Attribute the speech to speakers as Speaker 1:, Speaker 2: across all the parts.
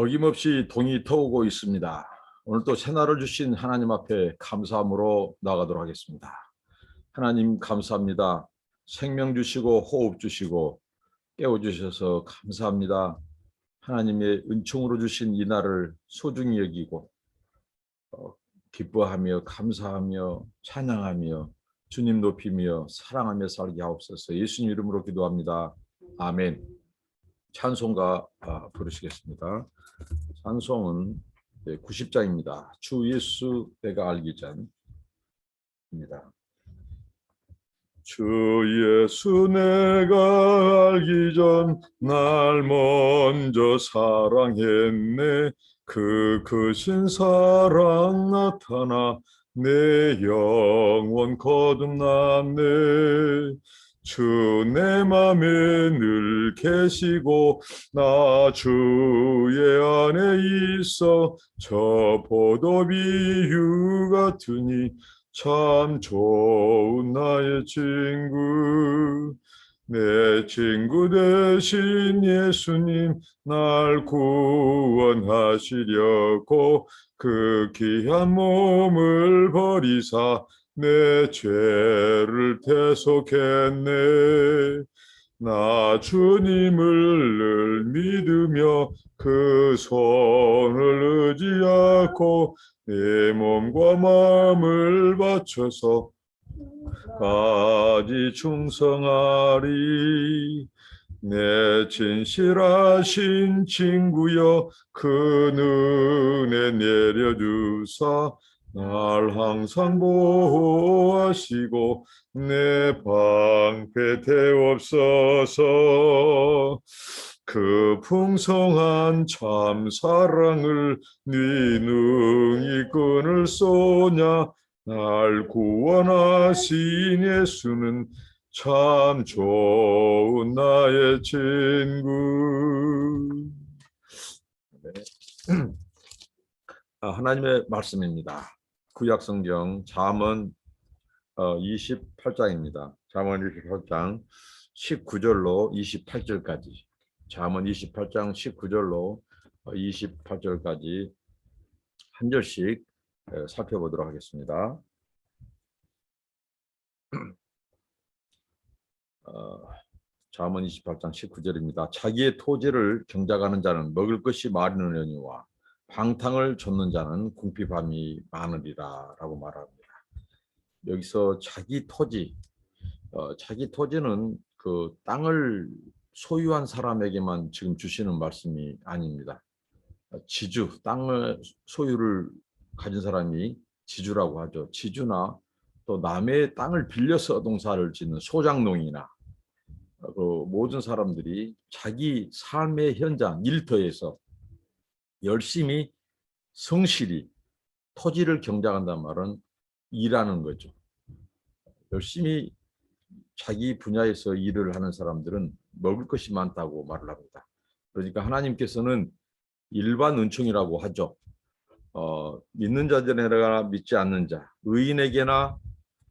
Speaker 1: 어김없이 동이 터오고 있습니다. 오늘 또 새날을 주신 하나님 앞에 감사함으로 나가도록 하겠습니다. 하나님 감사합니다. 생명 주시고 호흡 주시고 깨워주셔서 감사합니다. 하나님의 은총으로 주신 이 날을 소중히 여기고 기뻐하며 감사하며 찬양하며 주님 높이며 사랑하며 살게 하옵소서. 예수님 이름으로 기도합니다. 아멘. 찬송가 부르시겠습니다. 찬송은 90장입니다. 주 예수 내가 알기 전입니다. 주 예수 내가 알기 전 날 먼저 사랑했네. 그 크신 사랑 나타나 내 영혼 거듭났네. 주 내 맘에 늘 계시고 나 주의 안에 있어 저 포도비유 같으니 참 좋은 나의 친구. 내 친구 되신 예수님 날 구원하시려고 그 귀한 몸을 버리사 내 죄를 대속했네. 나 주님을 늘 믿으며 그 손을 의지하고 내 몸과 마음을 바쳐서 까지 충성하리. 내 진실하신 친구여 그 은혜 내려주사 날 항상 보호하시고 내 방패 되옵소서. 그 풍성한 참 사랑을 네 능히 끊을 쏘냐. 날 구원하신 예수는 참 좋은 나의 친구. 네. 하나님의 말씀입니다. 구약성경 잠언 28장입니다. 잠언 28장 19절로 28절까지. 잠언 28장 19절로 28절까지 한 절씩 살펴보도록 하겠습니다. 잠언 28장 19절입니다. 자기의 토지를 경작하는 자는 먹을 것이 마르느니와 방탕을 좇는 자는 궁핍함이 많으리라 라고 말합니다. 여기서 자기 토지, 자기 토지는 그 땅을 소유한 사람에게만 지금 주시는 말씀이 아닙니다. 지주, 땅을 소유를 가진 사람이 지주라고 하죠. 지주나 또 남의 땅을 빌려서 농사를 짓는 소작농이나 그 모든 사람들이 자기 삶의 현장, 일터에서 열심히 성실히 토지를 경작한다는 말은 일하는 거죠. 열심히 자기 분야에서 일을 하는 사람들은 먹을 것이 많다고 말을 합니다. 그러니까 하나님께서는 일반 은총이라고 하죠. 믿는 자들에게나 믿지 않는 자, 의인에게나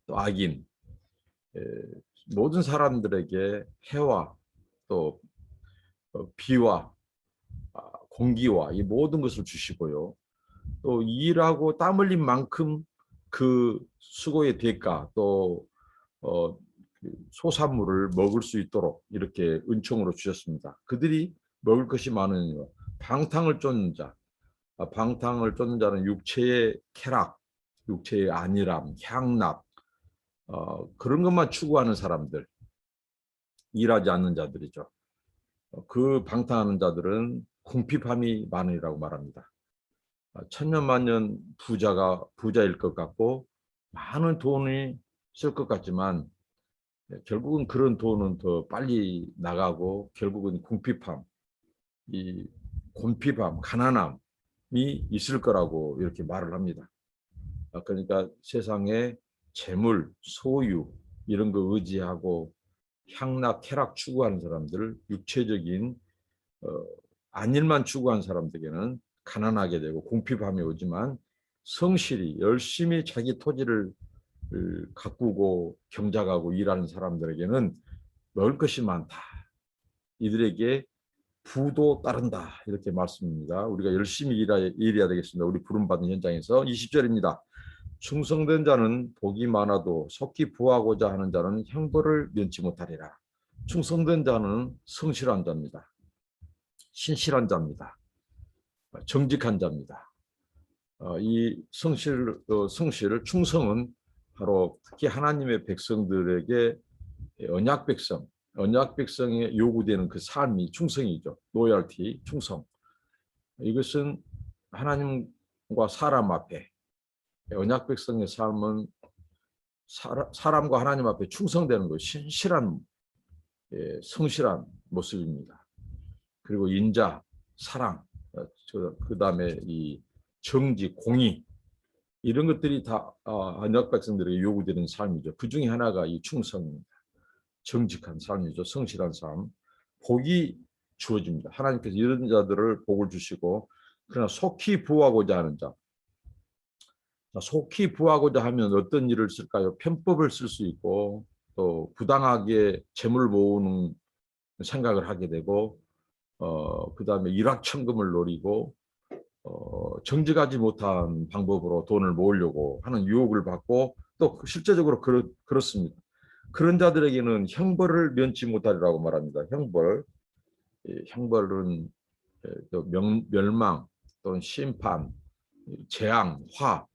Speaker 1: 또 악인, 모든 사람들에게 해와 또 비와 공기와 이 모든 것을 주시고요. 또 일하고 땀 흘린 만큼 그 수고의 대가 또 소산물을 먹을 수 있도록 이렇게 은총으로 주셨습니다. 그들이 먹을 것이 많으니 방탕을 쫓는 자, 방탕을 쫓는 자는 육체의 쾌락, 육체의 안일함, 향락 그런 것만 추구하는 사람들, 일하지 않는 자들이죠. 그 방탕하는 자들은 궁핍함이 많으리라고 말합니다. 천년만년 부자일 것 같고 많은 돈이 쓸 것 같지만 결국은 그런 돈은 더 빨리 나가고 결국은 궁핍함, 이 곤핍함, 가난함이 있을 거라고 이렇게 말을 합니다. 그러니까 세상에 재물, 소유 이런 거 의지하고 향락, 쾌락 추구하는 사람들, 육체적인 안일만 추구하는 사람들에게는 가난하게 되고 궁핍함이 오지만 성실히 열심히 자기 토지를 가꾸고 경작하고 일하는 사람들에게는 먹을 것이 많다. 이들에게 부도 따른다. 이렇게 말씀입니다. 우리가 열심히 일해야 되겠습니다. 우리 부름받은 현장에서. 20절입니다. 충성된 자는 복이 많아도 속히 부하고자 하는 자는 형벌을 면치 못하리라. 충성된 자는 성실한 자입니다. 신실한 자입니다. 정직한 자입니다. 이 충성은 바로 특히 하나님의 백성들에게 언약 백성에 요구되는 그 삶이 충성이죠. 로열티, 충성. 이것은 하나님과 사람 앞에 언약 백성의 삶은 사람과 하나님 앞에 충성되는 것, 신실한 성실한 모습입니다. 그리고 인자, 사랑, 그다음에 이 정직, 공의 이런 것들이 다 언약 백성들에게 요구되는 삶이죠. 그 중에 하나가 이 충성입니다. 정직한 삶이죠. 성실한 삶. 복이 주어집니다. 하나님께서 이런 자들을 복을 주시고 그러나 속히 부하고자 하는 자. 속히 부하고자 하면 어떤 일을 쓸까요? 편법을 쓸 수 있고 또 부당하게 재물 모으는 생각을 하게 되고 그다음에 일확천금을 노리고 정직하지 못한 방법으로 돈을 모으려고 하는 유혹을 받고 또 실제적으로 그렇습니다. 그런 자들에게는 형벌을 면치 못하리라고 말합니다. 형벌은 멸망 또는 심판, 재앙, 화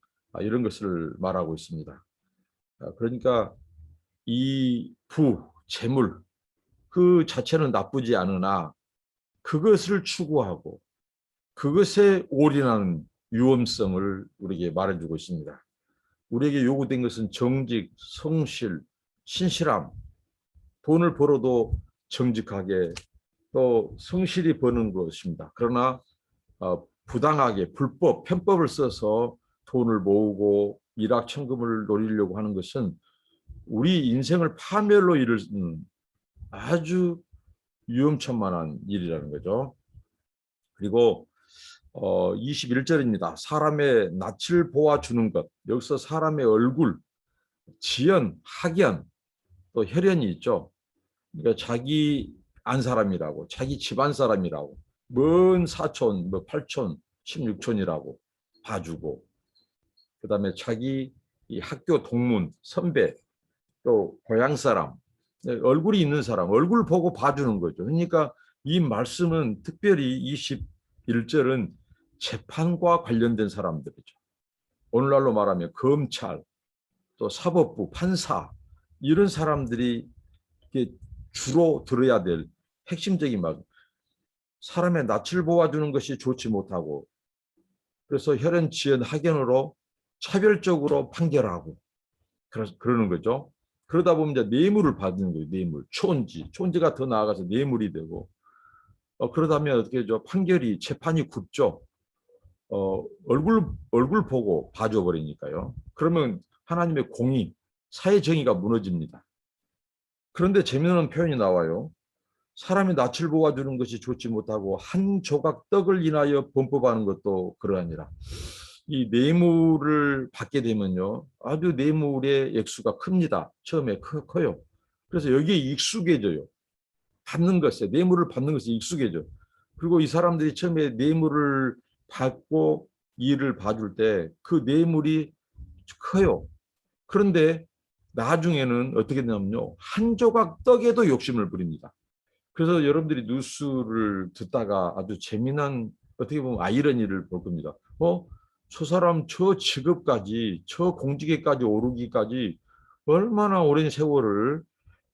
Speaker 1: 이런 것을 말하고 있습니다. 그러니까 이 재물 그 자체는 나쁘지 않으나 그것을 추구하고 그것에 올인하는 위험성을 우리에게 말해주고 있습니다. 우리에게 요구된 것은 정직, 성실, 신실함, 돈을 벌어도 정직하게 또 성실히 버는 것입니다. 그러나 부당하게 편법을 써서 돈을 모으고 일확천금을 노리려고 하는 것은 우리 인생을 파멸로 이르는 아주 위험천만한 일이라는 거죠. 그리고 21절입니다. 사람의 낯을 보아주는 것. 여기서 사람의 얼굴, 지연, 학연, 또 혈연이 있죠. 그러니까 자기 안 사람이라고, 자기 집안 사람이라고, 먼 사촌, 팔촌, 16촌이라고 봐주고, 그다음에 자기 이 학교 동문, 선배, 또 고향 사람, 얼굴이 있는 사람, 얼굴 보고 봐주는 거죠. 그러니까 이 말씀은 특별히 21절은 재판과 관련된 사람들이죠. 오늘날로 말하면 검찰, 또 사법부, 판사 이런 사람들이 주로 들어야 될 핵심적인 말. 사람의 낯을 보아주는 것이 좋지 못하고 그래서 혈연, 지연, 학연으로 차별적으로 판결하고 그러는 거죠. 그러다 보면 이제 뇌물을 받는 거예요. 뇌물, 촌지가 더 나아가서 뇌물이 되고 그러다면 어떻게 되죠? 재판이 굽죠. 얼굴 보고 봐줘 버리니까요. 그러면 하나님의 공의, 사회 정의가 무너집니다. 그런데 재미있는 표현이 나와요. 사람이 낯을 보아주는 것이 좋지 못하고 한 조각 떡을 인하여 범법하는 것도 그러하니라. 이 뇌물을 받게 되면요. 아주 뇌물의 액수가 큽니다. 처음에 커요. 그래서 여기에 익숙해져요. 뇌물을 받는 것에 익숙해져. 그리고 이 사람들이 처음에 뇌물을 받고 일을 봐줄 때 그 뇌물이 커요. 그런데 나중에는 어떻게 되냐면요. 한 조각 떡에도 욕심을 부립니다. 그래서 여러분들이 뉴스를 듣다가 아주 재미난 어떻게 보면 아이러니를 볼 겁니다. 저 사람 저 직업까지 저 공직에까지 오르기까지 얼마나 오랜 세월을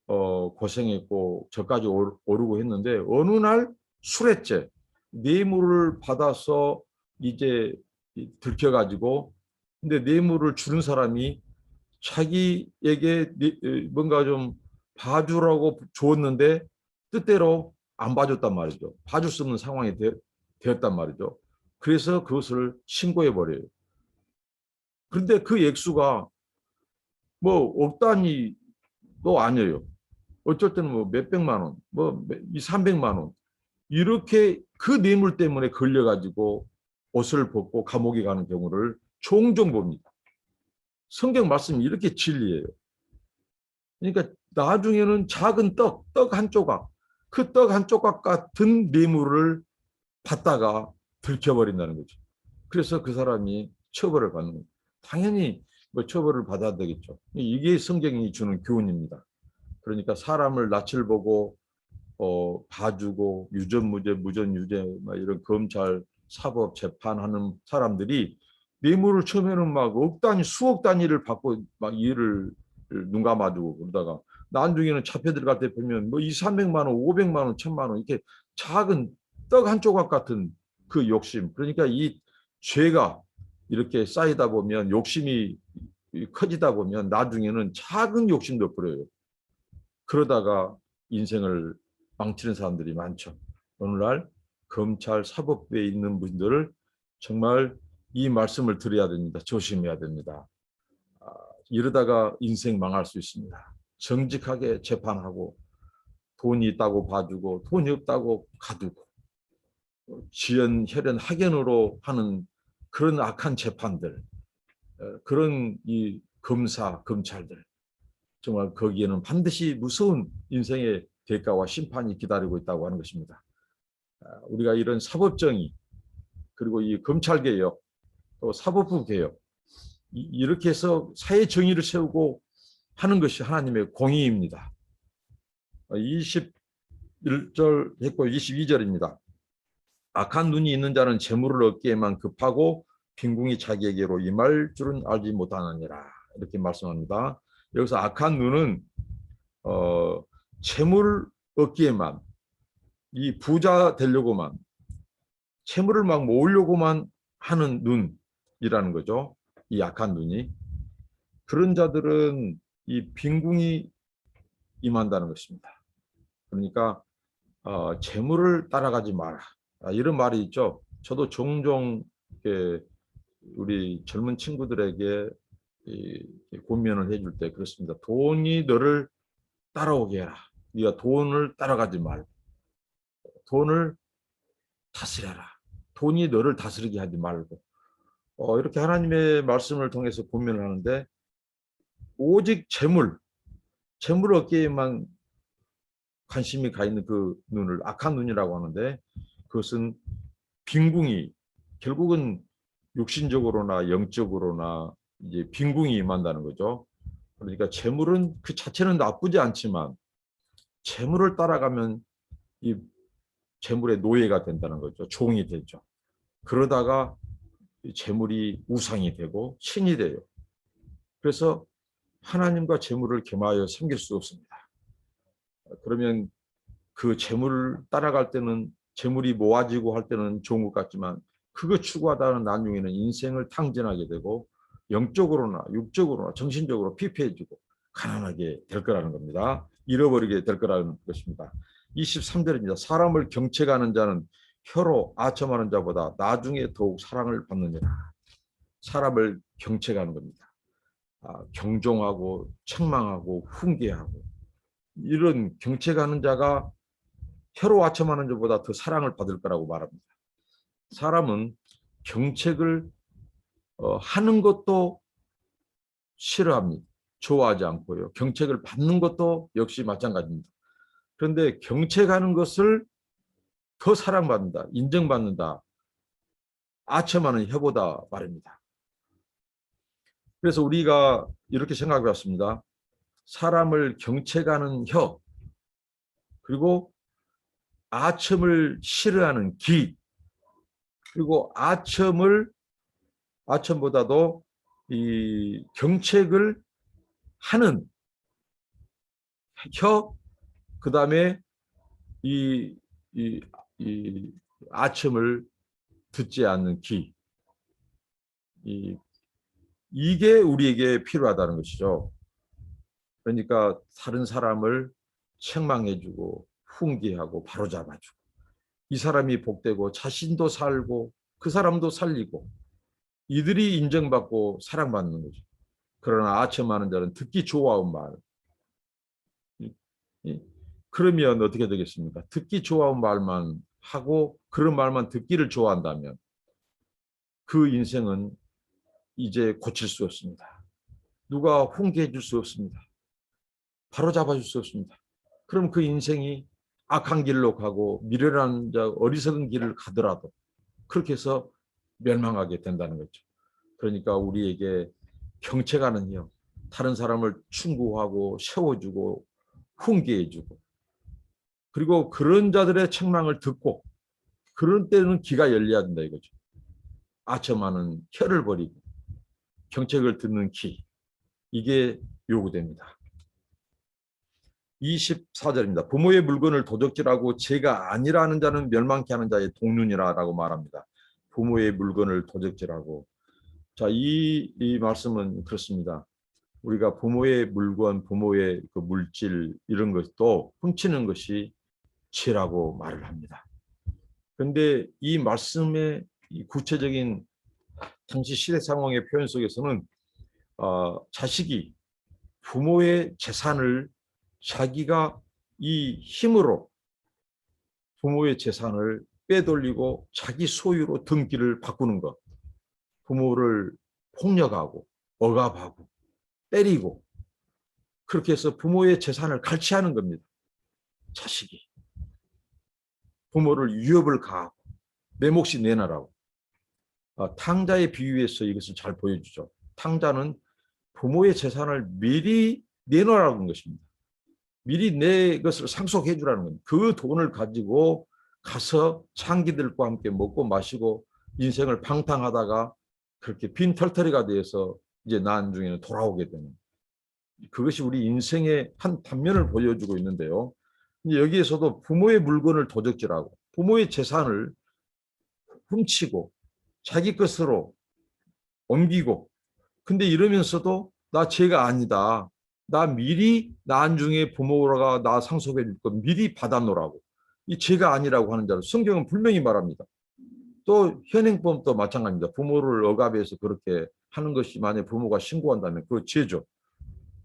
Speaker 1: 고생했고 저까지 오르고 했는데 어느 날 술했죄 뇌물을 받아서 이제 들켜가지고 근데 뇌물을 주는 사람이 자기에게 뭔가 좀 봐주라고 줬는데 뜻대로 안 봐줬단 말이죠. 봐줄 수 없는 상황이 되었단 말이죠. 그래서 그것을 신고해 버려요. 그런데 그 액수가 억 단위도 아니에요. 어쩔 때는 몇백만 원, 300만 원 이렇게 그 뇌물 때문에 걸려가지고 옷을 벗고 감옥에 가는 경우를 종종 봅니다. 성경 말씀이 이렇게 진리예요. 그러니까 나중에는 작은 떡 한 조각 그 떡 한 조각 같은 뇌물을 받다가 들켜버린다는 거죠. 그래서 그 사람이 처벌을 받는 거예요. 당연히 뭐 처벌을 받아야 되겠죠. 이게 성경이 주는 교훈입니다. 그러니까 사람을 낯을 보고 봐주고 유전무죄, 무전유죄 이런 검찰, 사법 재판하는 사람들이 뇌물을 처음에는 막 억 단위, 수억 단위를 받고 막 일을 눈 감아주고 그러다가 나중에는 잡혀 들어갈 때 보면 뭐 2, 300만 원, 500만 원, 1000만 원 이렇게 작은 떡 한 조각 같은 그 욕심. 그러니까 이 죄가 이렇게 쌓이다 보면 욕심이 커지다 보면 나중에는 작은 욕심도 버려요. 그러다가 인생을 망치는 사람들이 많죠. 오늘날 검찰 사법부에 있는 분들을 정말 이 말씀을 드려야 됩니다. 조심해야 됩니다. 이러다가 인생 망할 수 있습니다. 정직하게 재판하고 돈이 있다고 봐주고 돈이 없다고 가두고 지연, 혈연, 학연으로 하는 그런 악한 재판들, 그런 이 검사, 검찰들 정말 거기에는 반드시 무서운 인생의 대가와 심판이 기다리고 있다고 하는 것입니다. 우리가 이런 사법정의 그리고 이 검찰개혁 또 사법부 개혁 이렇게 해서 사회 정의를 세우고 하는 것이 하나님의 공의입니다. 21절 했고 22절입니다. 악한 눈이 있는 자는 재물을 얻기에만 급하고 빈궁이 자기에게로 임할 줄은 알지 못하느니라 이렇게 말씀합니다. 여기서 악한 눈은 재물 얻기에만 이 부자 되려고만 채무를 막 모으려고만 하는 눈이라는 거죠. 이 약한 눈이. 그런 자들은 이 빈궁이 임한다는 것입니다. 그러니까 재물을 따라가지 마라. 이런 말이 있죠. 저도 종종 우리 젊은 친구들에게 권면을 해줄 때 그렇습니다. 돈이 너를 따라오게 해라. 네가 돈을 따라가지 말고 돈을 다스려라. 돈이 너를 다스리게 하지 말고 이렇게 하나님의 말씀을 통해서 고민을 하는데 오직 재물 얻기에만 관심이 가 있는 그 눈을 악한 눈이라고 하는데 그것은 빈궁이 결국은 육신적으로나 영적으로나 이제 빈궁이 임한다는 거죠. 그러니까 재물은 그 자체는 나쁘지 않지만 재물을 따라가면 이 재물의 노예가 된다는 거죠. 종이 되죠. 그러다가 재물이 우상이 되고 신이 돼요. 그래서 하나님과 재물을 겸하여 섬길 수 없습니다. 그러면 그 재물을 따라갈 때는 재물이 모아지고 할 때는 좋은 것 같지만 그거 추구하다는 나중에는 인생을 탕진하게 되고 영적으로나 육적으로나 정신적으로 피폐해지고 가난하게 될 거라는 겁니다. 잃어버리게 될 거라는 것입니다. 23절입니다. 사람을 경책하는 자는 혀로 아첨하는 자보다 나중에 더욱 사랑을 받느니라. 사람을 경책하는 겁니다. 경종하고 책망하고 훈계하고 이런 경책하는 자가 혀로 아첨하는 자보다 더 사랑을 받을 거라고 말합니다. 사람은 경책을 하는 것도 싫어합니다. 좋아하지 않고요. 경책을 받는 것도 역시 마찬가지입니다. 그런데 경책하는 것을 더 사랑받는다, 인정받는다, 아첨하는 혀보다 말입니다. 그래서 우리가 이렇게 생각해 봤습니다. 사람을 경책하는 혀, 그리고 아첨을 싫어하는 귀, 그리고 아첨보다도 이 경책을 하는 혀, 그 다음에 이 아첨을 듣지 않는 귀, 이게 우리에게 필요하다는 것이죠. 그러니까 다른 사람을 책망해주고 훈계하고 바로잡아주고 이 사람이 복되고 자신도 살고 그 사람도 살리고 이들이 인정받고 사랑받는 거죠. 그러나 아첨하는 자는 듣기 좋아온 말. 그러면 어떻게 되겠습니까? 듣기 좋아온 말만 하고 그런 말만 듣기를 좋아한다면 그 인생은 이제 고칠 수 없습니다. 누가 훈계해 줄 수 없습니다. 바로잡아 줄 수 없습니다. 그럼 그 인생이 악한 길로 가고 미련한 자 어리석은 길을 가더라도 그렇게 해서 멸망하게 된다는 거죠. 그러니까 우리에게 경채가는요, 다른 사람을 충고하고 세워주고 훈계해주고, 그리고 그런 자들의 책망을 듣고 그런 때는 귀가 열려야 된다 이거죠. 아첨하는 혀를 버리고 경책을 듣는 귀, 이게 요구됩니다. 24절입니다. 부모의 물건을 도적질하고 제가 아니라는 자는 멸망케 하는 자의 동륜이라고 말합니다. 부모의 물건을 도적질하고, 자, 이 말씀은 그렇습니다. 우리가 부모의 물건, 부모의 그 물질 이런 것도 훔치는 것이 죄라고 말을 합니다. 그런데 이 말씀의 이 구체적인 당시 시대 상황의 표현 속에서는 자식이 부모의 재산을 자기가 이 힘으로 부모의 재산을 빼돌리고 자기 소유로 등기를 바꾸는 것, 부모를 폭력하고 억압하고 때리고 그렇게 해서 부모의 재산을 갈취하는 겁니다. 자식이 부모를 위협을 가하고 내 몫이 내놔라고. 탕자의 비유에서 이것을 잘 보여주죠. 탕자는 부모의 재산을 미리 내놓으라는 것입니다. 미리 내 것을 상속해 주라는 겁니다. 그 돈을 가지고 가서 창기들과 함께 먹고 마시고 인생을 방탕하다가 그렇게 빈털터리가 되어서 이제 나중에는 돌아오게 되는, 그것이 우리 인생의 한 단면을 보여주고 있는데요. 여기에서도 부모의 물건을 도적질하고 부모의 재산을 훔치고 자기 것으로 옮기고, 근데 이러면서도 나 죄가 아니다, 나 미리 나중에 부모가 나 상속해 줄 거 미리 받아놓으라고, 이 죄가 아니라고 하는 자를 성경은 분명히 말합니다. 또 현행범도 마찬가지입니다. 부모를 억압해서 그렇게 하는 것이 만약 부모가 신고한다면 그거 죄죠.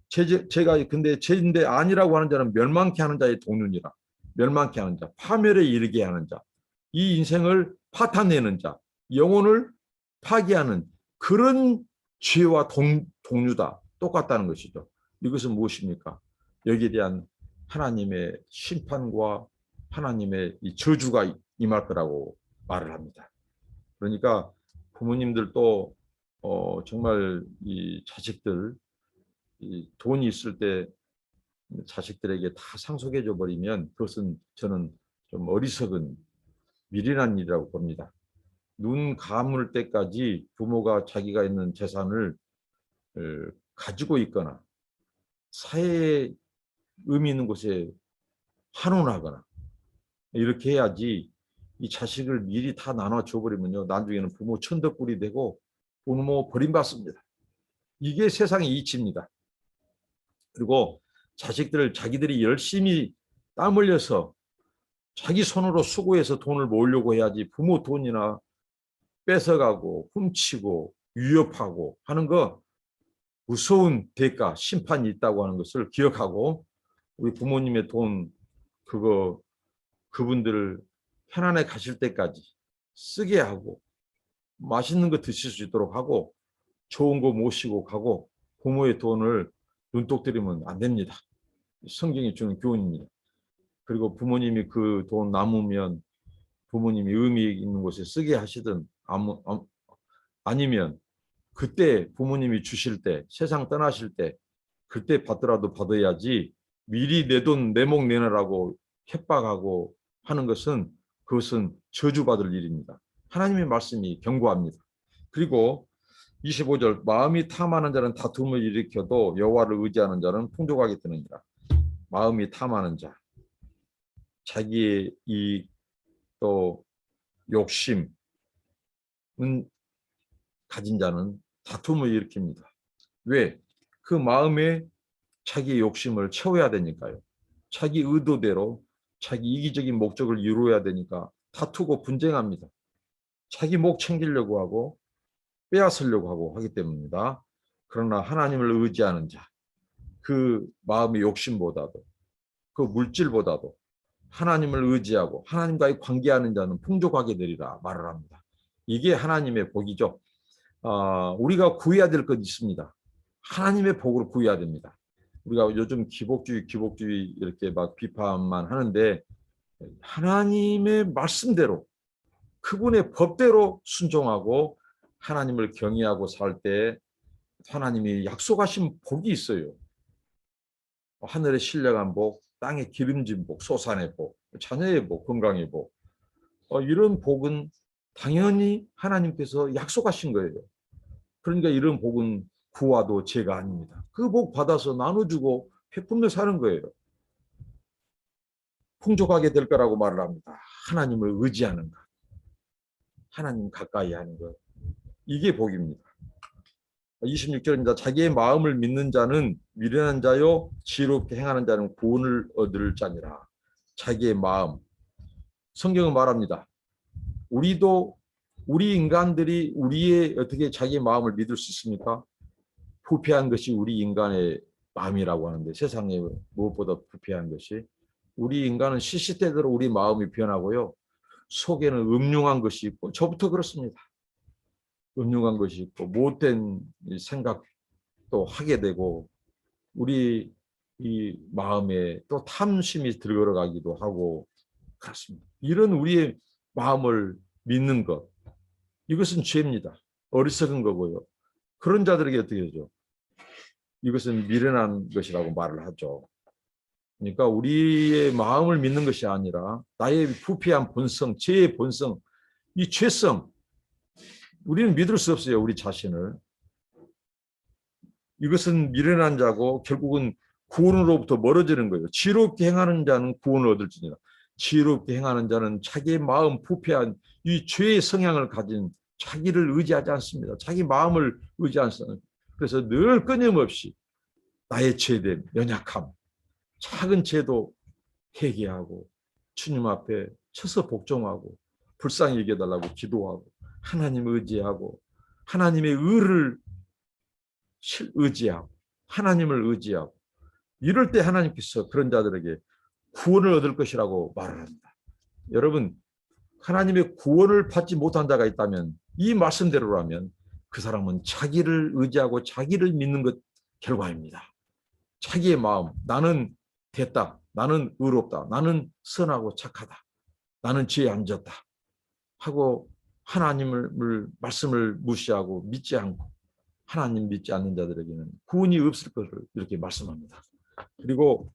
Speaker 1: 죄가 근데 죄인데 아니라고 하는 자는 멸망케 하는 자의 동륜이라. 멸망케 하는 자, 파멸에 이르게 하는 자, 이 인생을 파탄내는 자, 영혼을 파괴하는 그런 죄와 동류다. 똑같다는 것이죠. 이것은 무엇입니까? 여기에 대한 하나님의 심판과 하나님의 이 저주가 임할 거라고 말을 합니다. 그러니까 부모님들도 정말 이 자식들, 이 돈이 있을 때 자식들에게 다 상속해 줘 버리면 그것은 저는 좀 어리석은 미련한 일이라고 봅니다. 눈 감을 때까지 부모가 자기가 있는 재산을 가지고 있거나 사회에 의미 있는 곳에 환원하거나 이렇게 해야지, 이 자식을 미리 다 나눠 줘버리면요, 나중에는 부모 천덕불이 되고 부모 버림받습니다. 이게 세상의 이치입니다. 그리고 자식들을 자기들이 열심히 땀 흘려서 자기 손으로 수고해서 돈을 모으려고 해야지, 부모 돈이나 뺏어가고 훔치고 위협하고 하는 거 무서운 대가, 심판이 있다고 하는 것을 기억하고 우리 부모님의 돈 그거 그분들을 편안해 가실 때까지 쓰게 하고 맛있는 거 드실 수 있도록 하고 좋은 거 모시고 가고, 부모의 돈을 눈독 들이면 안 됩니다. 성경이 주는 교훈입니다. 그리고 부모님이 그 돈 남으면 부모님이 의미 있는 곳에 쓰게 하시든 아니면 그때 부모님이 주실 때, 세상 떠나실 때 그때 받더라도 받아야지, 미리 내 돈 내 목 내놔라고 협박하고 하는 것은 그것은 저주받을 일입니다. 하나님의 말씀이 경고합니다. 그리고 25절, 마음이 탐하는 자는 다툼을 일으켜도 여호와를 의지하는 자는 풍족하게 되느니라. 마음이 탐하는 자, 자기의 이 또 욕심은 가진 자는 다툼을 일으킵니다. 왜? 그 마음에 자기의 욕심을 채워야 되니까요. 자기 의도대로 자기 이기적인 목적을 이루어야 되니까 다투고 분쟁합니다. 자기 목 챙기려고 하고 빼앗으려고 하고 하기 때문입니다. 그러나 하나님을 의지하는 자, 그 마음의 욕심보다도 그 물질보다도 하나님을 의지하고 하나님과의 관계하는 자는 풍족하게 되리라 말을 합니다. 이게 하나님의 복이죠. 우리가 구해야 될 것 있습니다. 하나님의 복을 구해야 됩니다. 우리가 요즘 기복주의 이렇게 막 비판만 하는데 하나님의 말씀대로 그분의 법대로 순종하고 하나님을 경외하고 살 때 하나님이 약속하신 복이 있어요. 하늘의 신령한 복, 땅의 기름진 복, 소산의 복, 자녀의 복, 건강의 복. 이런 복은 당연히 하나님께서 약속하신 거예요. 그러니까 이런 복은 구와도 죄가 아닙니다. 그 복 받아서 나눠주고 베풀며 사는 거예요. 풍족하게 될 거라고 말을 합니다. 하나님을 의지하는 것, 하나님 가까이 하는 것, 이게 복입니다. 26절입니다. 자기의 마음을 믿는 자는 미련한 자요 지혜롭게 행하는 자는 구원을 얻을 자니라. 자기의 마음. 성경은 말합니다. 우리 인간들이 우리의 어떻게 자기의 마음을 믿을 수 있습니까? 부패한 것이 우리 인간의 마음이라고 하는데 세상에 무엇보다 부패한 것이 우리 인간은 시시때대로 우리 마음이 변하고요. 속에는 음흉한 것이 있고 저부터 그렇습니다. 음흉한 것이 있고 못된 생각도 하게 되고 우리 이 마음에 또 탐심이 들어가기도 하고 그렇습니다. 이런 우리의 마음을 믿는 것 이것은 죄입니다. 어리석은 거고요. 그런 자들에게 어떻게 하죠? 이것은 미련한 것이라고 말을 하죠. 그러니까 우리의 마음을 믿는 것이 아니라 나의 부패한 본성, 죄의 본성, 이 죄성 우리는 믿을 수 없어요. 우리 자신을. 이것은 미련한 자고 결국은 구원으로부터 멀어지는 거예요. 지혜롭게 행하는 자는 구원을 얻을지니라. 지혜롭게 행하는 자는 자기의 마음 부패한 이 죄의 성향을 가진 자기를 의지하지 않습니다. 자기 마음을 의지하지 않습니다. 그래서 늘 끊임없이 나의 죄됨, 연약함, 작은 죄도 회개하고 주님 앞에 쳐서 복종하고 불쌍히 여겨달라고 기도하고 하나님 의지하고 하나님의 의를 의지하고 하나님을 의지하고 이럴 때 하나님께서 그런 자들에게 구원을 얻을 것이라고 말을 합니다. 여러분 하나님의 구원을 받지 못한 자가 있다면 이 말씀대로라면 그 사람은 자기를 의지하고 자기를 믿는 것 결과입니다. 자기의 마음 나는 됐다. 나는 의롭다. 나는 선하고 착하다. 나는 죄에 안 졌다. 하고 하나님을 말씀을 무시하고 믿지 않고 하나님 믿지 않는 자들에게는 구원이 없을 것을 이렇게 말씀합니다. 그리고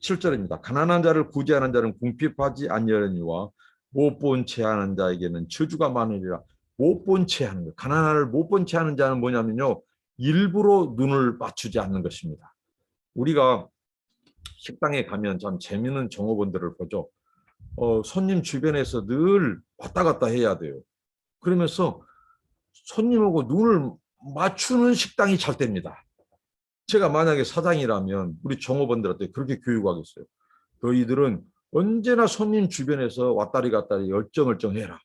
Speaker 1: 27절입니다. 가난한 자를 구제하는 자는 궁핍하지 아니하려니와 못 본 채 하는 자에게는 저주가 많으리라. 못 본 채 하는 것. 가난한을 못 본 채 하는 자는 뭐냐면요. 일부러 눈을 맞추지 않는 것입니다. 우리가 식당에 가면 참 재미있는 종업원들을 보죠. 손님 주변에서 늘 왔다 갔다 해야 돼요. 그러면서 손님하고 눈을 맞추는 식당이 잘 됩니다. 제가 만약에 사장이라면 우리 종업원들한테 그렇게 교육하겠어요. 너희들은 언제나 손님 주변에서 왔다리 갔다리 얼쩡얼쩡해라.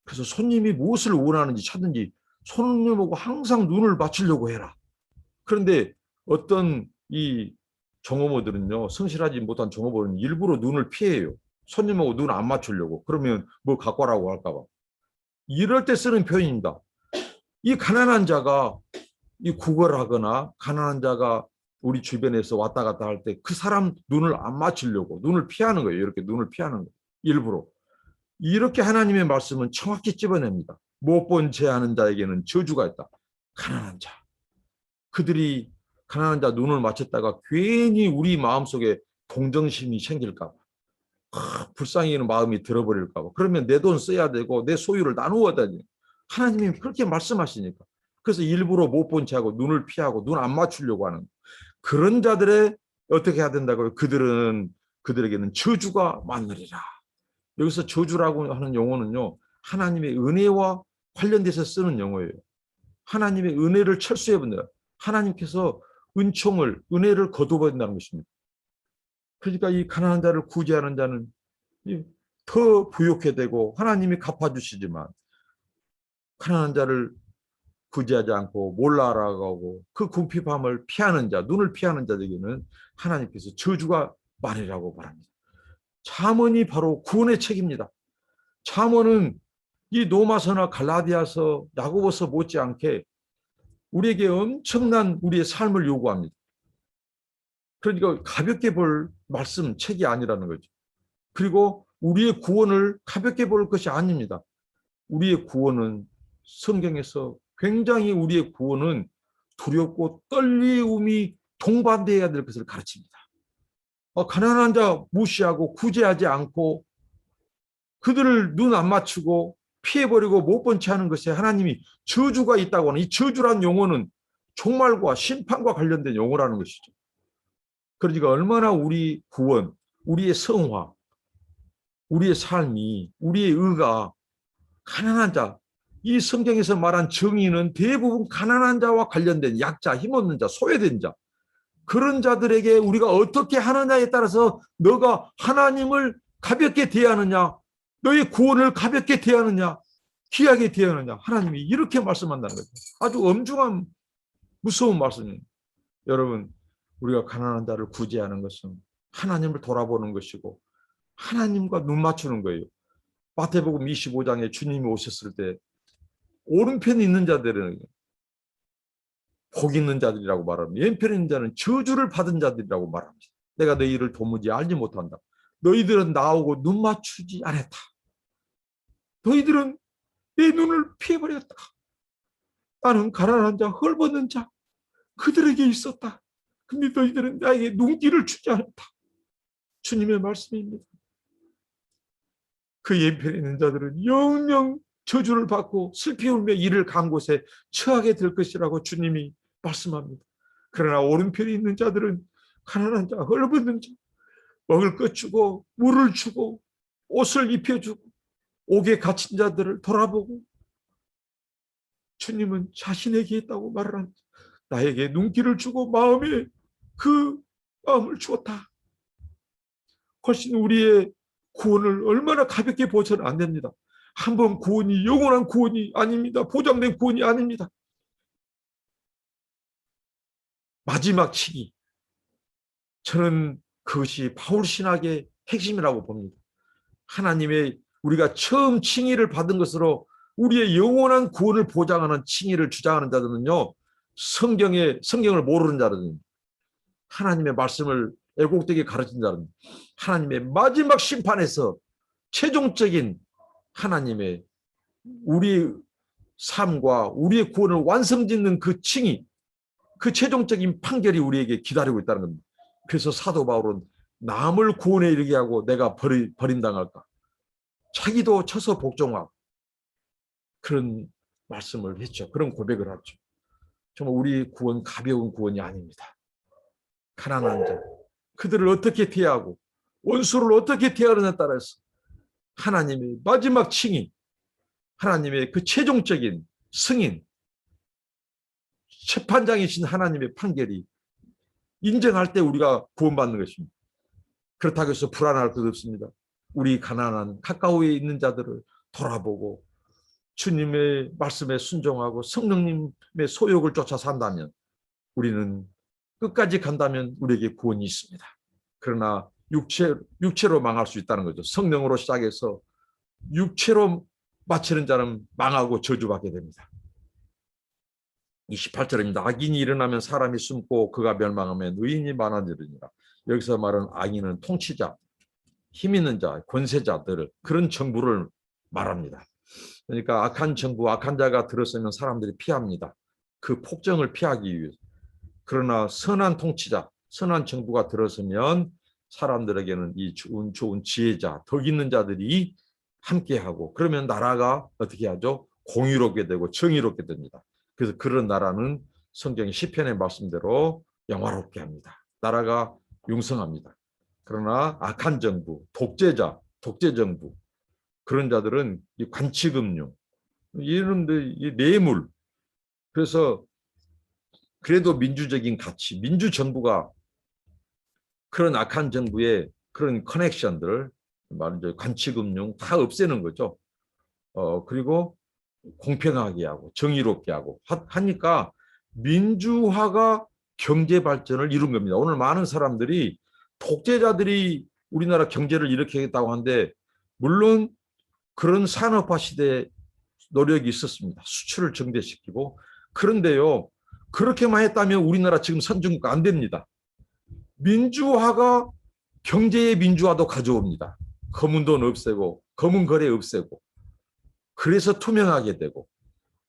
Speaker 1: 그래서 손님이 무엇을 원하는지 찾든지 손님하고 항상 눈을 맞추려고 해라. 그런데 어떤 이 종업원들은요. 성실하지 못한 종업원은 일부러 눈을 피해요. 손님하고 눈 안 맞추려고. 그러면 뭐 갖고 와라고 할까 봐. 이럴 때 쓰는 표현입니다. 이 가난한 자가 이 구걸하거나 가난한 자가 우리 주변에서 왔다 갔다 할 때 그 사람 눈을 안 맞추려고 눈을 피하는 거예요. 이렇게 눈을 피하는 거예요. 일부러. 이렇게 하나님의 말씀은 정확히 찝어냅니다. 못 본 채 하는 자에게는 저주가 있다. 가난한 자. 그들이 가난한 자 눈을 맞췄다가 괜히 우리 마음속에 동정심이 생길까 봐. 불쌍히 여기는 마음이 들어버릴까 봐. 그러면 내 돈 써야 되고 내 소유를 나누어야 되니 하나님이 그렇게 말씀하시니까. 그래서 일부러 못 본 채 하고 눈을 피하고 눈 안 맞추려고 하는 그런 자들의 어떻게 해야 된다고요? 그들에게는 저주가 많으리라. 여기서 저주라고 하는 용어는요. 하나님의 은혜와 관련돼서 쓰는 용어예요. 하나님의 은혜를 철수해 본다. 하나님께서 은혜를 거두어본다는 것입니다. 그러니까 이 가난한 자를 구제하는 자는 더 부욕해 되고 하나님이 갚아주시지만 가난한 자를 구제하지 않고 몰라라고 그 궁핍함을 피하는 자, 눈을 피하는 자에게는 하나님께서 저주가 많으리라고 말합니다. 잠언이 바로 구원의 책입니다. 잠언은 이 로마서나 갈라디아서, 야고보서 못지않게 우리에게 엄청난 우리의 삶을 요구합니다. 그러니까 가볍게 볼 말씀, 책이 아니라는 거죠. 그리고 우리의 구원을 가볍게 볼 것이 아닙니다. 우리의 구원은 성경에서 굉장히 우리의 구원은 두렵고 떨림이 동반되어야 될 것을 가르칩니다. 가난한 자 무시하고 구제하지 않고 그들을 눈 안 맞추고 피해버리고 못 본 채 하는 것에 하나님이 저주가 있다고 하는 이 저주란 용어는 종말과 심판과 관련된 용어라는 것이죠. 그러니까 얼마나 우리 구원, 우리의 성화, 우리의 삶이, 우리의 의가 가난한 자, 이 성경에서 말한 정의는 대부분 가난한 자와 관련된 약자, 힘없는 자, 소외된 자, 그런 자들에게 우리가 어떻게 하느냐에 따라서 너가 하나님을 가볍게 대하느냐, 너의 구원을 가볍게 대하느냐, 귀하게 대하느냐, 하나님이 이렇게 말씀한다는 거죠. 아주 엄중한 무서운 말씀이에요. 여러분, 우리가 가난한 자를 구제하는 것은 하나님을 돌아보는 것이고 하나님과 눈 맞추는 거예요. 마태복음 25장에 주님이 오셨을 때 오른편에 있는 자들은 복 있는 자들이라고 말합니다. 왼편에 있는 자는 저주를 받은 자들이라고 말합니다. 내가 너희를 도무지 알지 못한다. 너희들은 나오고 눈 맞추지 않았다. 너희들은 내 눈을 피해버렸다. 나는 가난한 자, 헐벗는 자, 그들에게 있었다. 근데 너희들은 나에게 눈길을 주지 않았다. 주님의 말씀입니다. 그 왼편에 있는 자들은 영영 저주를 받고 슬피 울며 이를 간 곳에 처하게 될 것이라고 주님이 말씀합니다. 그러나 오른편에 있는 자들은 가난한 자, 헐벗는 자, 먹을 것 주고 물을 주고 옷을 입혀주고 옥에 갇힌 자들을 돌아보고 주님은 자신에게 있다고 말을 합니다. 나에게 눈길을 주고 마음에 그 마음을 주었다. 훨씬 우리의 구원을 얼마나 가볍게 보셔는 안 됩니다. 한 번 구원이 영원한 구원이 아닙니다. 보장된 구원이 아닙니다. 마지막 칭의. 저는 그것이 바울 신학의 핵심이라고 봅니다. 하나님의 우리가 처음 칭의를 받은 것으로 우리의 영원한 구원을 보장하는 칭의를 주장하는 자들은요, 성경을 모르는 자들은 하나님의 말씀을 애곡되게 가르친 자는 하나님의 마지막 심판에서 최종적인 하나님의 우리 삶과 우리의 구원을 완성짓는 그 칭의, 그 최종적인 판결이 우리에게 기다리고 있다는 겁니다. 그래서 사도 바울은 남을 구원에 이르게 하고 내가 버림당할까? 자기도 쳐서 복종하고 그런 말씀을 했죠. 그런 고백을 하죠. 정말 우리 구원 가벼운 구원이 아닙니다. 가난한 자, 그들을 어떻게 대하고 원수를 어떻게 대하느냐에 따라서 하나님의 마지막 칭의, 하나님의 그 최종적인 승인, 재판장이신 하나님의 판결이 인정할 때 우리가 구원받는 것입니다. 그렇다고 해서 불안할 것 없습니다. 우리 가난한 가까우에 있는 자들을 돌아보고 주님의 말씀에 순종하고 성령님의 소욕을 쫓아 산다면 우리는 끝까지 간다면 우리에게 구원이 있습니다. 그러나 육체로 망할 수 있다는 거죠. 성령으로 시작해서 육체로 마치는 자는 망하고 저주받게 됩니다. 28절입니다. 악인이 일어나면 사람이 숨고 그가 멸망하면 의인이 많아지리니라. 여기서 말하는 악인은 통치자, 힘 있는 자, 권세자들 그런 정부를 말합니다. 그러니까 악한 정부, 악한 자가 들어서면 사람들이 피합니다. 그 폭정을 피하기 위해서. 그러나 선한 통치자, 선한 정부가 들어서면 사람들에게는 이 좋은 지혜자, 덕 있는 자들이 함께하고 그러면 나라가 어떻게 하죠? 공의롭게 되고 정의롭게 됩니다. 그래서 그런 나라는 성경의 시편의 말씀대로 영화롭게 합니다. 나라가 융성합니다. 그러나 악한 정부, 독재자, 독재정부 그런 자들은 이 관치금융, 이런데 이 뇌물, 그래서 그래도 민주적인 가치, 민주정부가 그런 악한 정부의 그런 커넥션들, 말하자면 관치금융 다 없애는 거죠. 그리고 공평하게 하고 정의롭게 하고 하니까 민주화가 경제 발전을 이룬 겁니다. 오늘 많은 사람들이 독재자들이 우리나라 경제를 일으키겠다고 하는데 물론 그런 산업화 시대에 노력이 있었습니다. 수출을 증대시키고. 그런데요, 그렇게만 했다면 우리나라 지금 선진국 안 됩니다. 민주화가 경제의 민주화도 가져옵니다. 검은 돈 없애고 검은 거래 없애고 그래서 투명하게 되고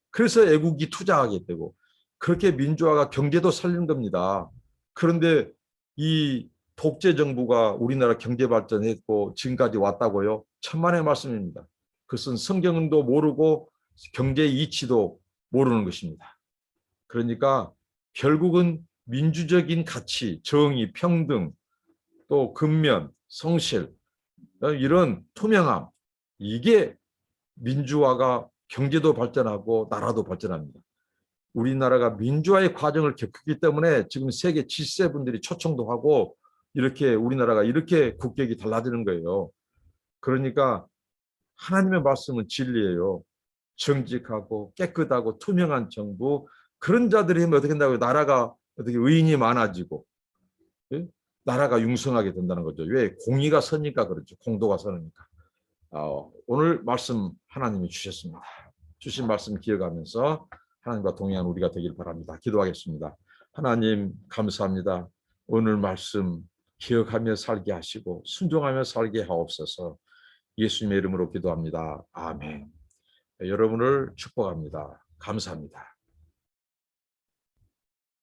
Speaker 1: 그래서 애국이 투자하게 되고 그렇게 민주화가 경제도 살리는 겁니다. 그런데 이 독재 정부가 우리나라 경제 발전했고 지금까지 왔다고요? 천만의 말씀입니다. 그것은 성경도 모르고 경제 이치도 모르는 것입니다. 그러니까 결국은 민주적인 가치, 정의, 평등, 또 근면, 성실, 이런 투명함, 이게 민주화가 경제도 발전하고 나라도 발전합니다. 우리나라가 민주화의 과정을 겪었기 때문에 지금 세계 G7분들이 초청도 하고 이렇게 우리나라가 이렇게 국격이 달라지는 거예요. 그러니까 하나님의 말씀은 진리예요. 정직하고 깨끗하고 투명한 정부, 그런 자들이 하면 어떻게 된다고요? 나라가 어떻게 의인이 많아지고, 예? 나라가 융성하게 된다는 거죠. 왜? 공의가 서니까 그렇죠. 공도가 서니까. 오늘 말씀 하나님이 주셨습니다. 주신 말씀 기억하면서 하나님과 동행한 우리가 되길 바랍니다. 기도하겠습니다. 하나님 감사합니다. 오늘 말씀 기억하며 살게 하시고 순종하며 살게 하옵소서. 예수님의 이름으로 기도합니다. 아멘. 여러분을 축복합니다. 감사합니다.